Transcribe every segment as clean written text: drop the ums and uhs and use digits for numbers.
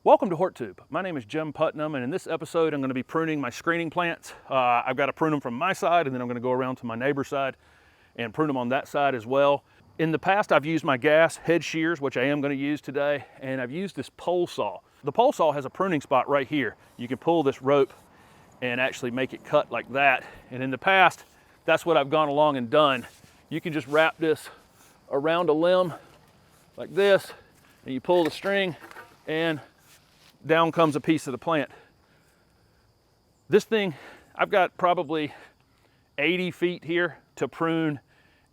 Welcome to HortTube. My name is Jim Putnam, and in this episode I'm going to be pruning my screening plants. I've got to prune them from my side, and then I'm going to go around to my neighbor's side and prune them on that side as well. In the past I've used my gas hedge shears, which I am going to use today, and I've used this pole saw. The pole saw has a pruning spot right here. You can pull this rope and actually make it cut like that, and in the past that's what I've gone along and done. You can just wrap this around a limb like this, and you pull the string and down comes a piece of the plant. This thing, I've got probably 80 feet here to prune,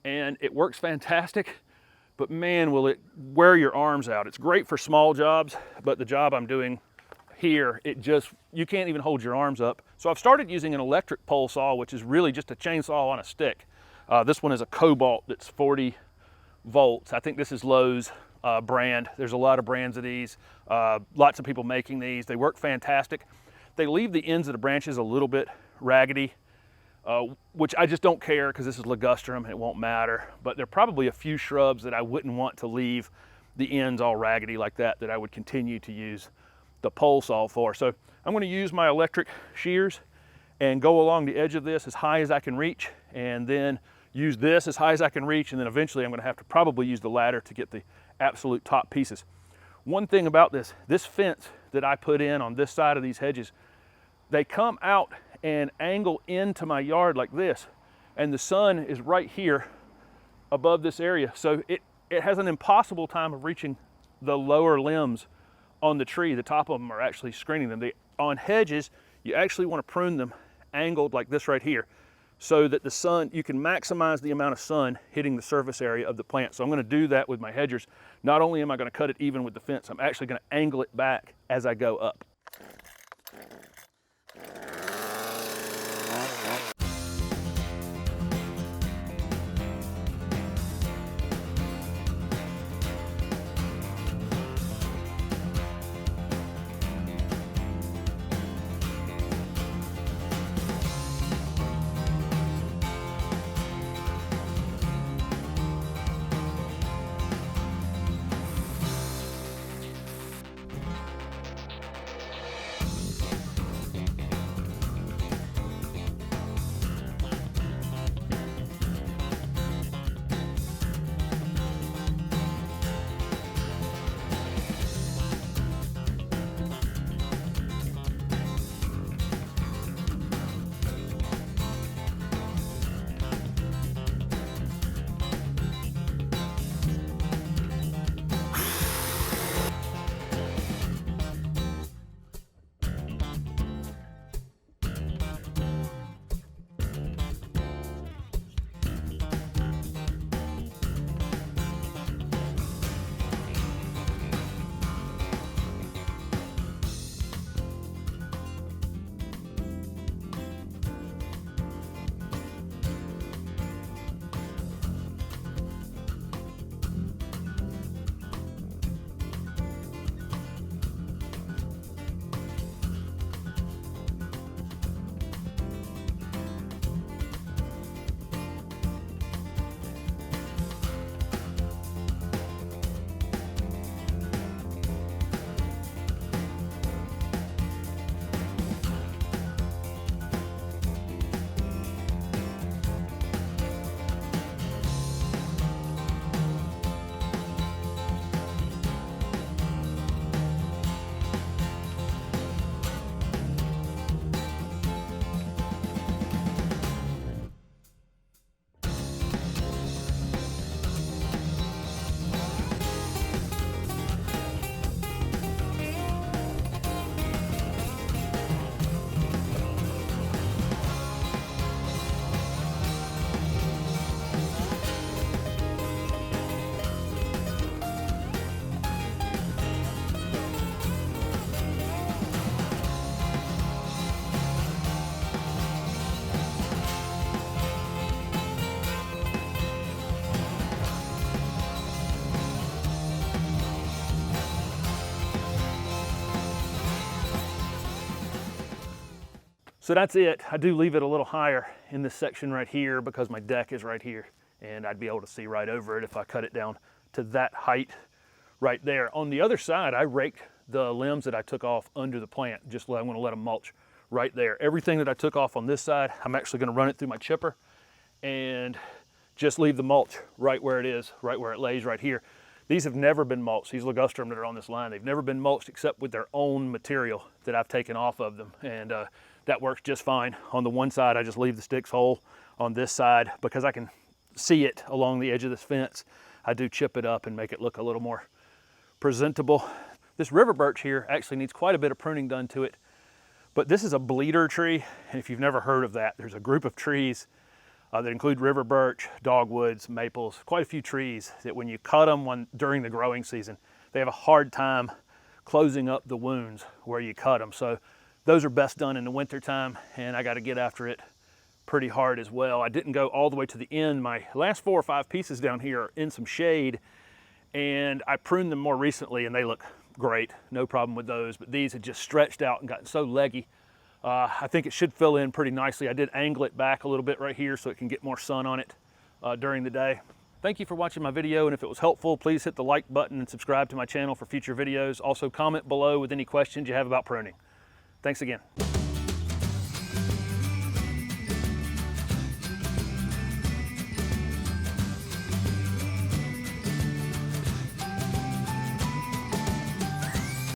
and it works fantastic, but man, will it wear your arms out. It's great for small jobs, but the job I'm doing here, you can't even hold your arms up. So I've started using an electric pole saw, which is really just a chainsaw on a stick. This one is a Cobalt that's 40 volts. I think this is Lowe's brand. There's a lot of brands of these, lots of people making these. They work fantastic. They leave the ends of the branches a little bit raggedy, which I just don't care because this is ligustrum and it won't matter. But there are probably a few shrubs that I wouldn't want to leave the ends all raggedy like that I would continue to use the pole saw for. So I'm going to use my electric shears and go along the edge of this as high as I can reach, and then use this as high as I can reach, and then eventually I'm going to have to probably use the ladder to get the absolute top pieces. One thing about this fence that I put in on this side of these hedges, they come out and angle into my yard like this, and the sun is right here above this area, so it has an impossible time of reaching the lower limbs on the tree. The top of them are actually screening them. On hedges, you actually want to prune them angled like this right here, so that the sun, you can maximize the amount of sun hitting the surface area of the plant. So I'm going to do that with my hedgers. Not only am I going to cut it even with the fence, I'm actually going to angle it back as I go up. So that's it. I do leave it a little higher in this section right here because my deck is right here, and I'd be able to see right over it if I cut it down to that height right there. On the other side, I raked the limbs that I took off under the plant. I'm going to let them mulch right there. Everything that I took off on this side, I'm actually going to run it through my chipper and just leave the mulch right where it is, right where it lays right here. These have never been mulched. These ligustrum that are on this line, they've never been mulched except with their own material that I've taken off of them. And that works just fine. On the one side, I just leave the sticks whole. On this side, because I can see it along the edge of this fence, I do chip it up and make it look a little more presentable. This river birch here actually needs quite a bit of pruning done to it, but this is a bleeder tree. And if you've never heard of that, there's a group of trees that include river birch, dogwoods, maples, quite a few trees that when you cut them during the growing season, they have a hard time closing up the wounds where you cut them. So those are best done in the winter time, and I got to get after it pretty hard as well. I didn't go all the way to the end. My last 4 or 5 pieces down here are in some shade, and I pruned them more recently and they look great, no problem with those, but these had just stretched out and gotten so leggy. I think it should fill in pretty nicely. I did angle it back a little bit right here so it can get more sun on it during the day. Thank you for watching my video, and if it was helpful, please hit the like button and subscribe to my channel for future videos. Also comment below with any questions you have about pruning. Thanks again.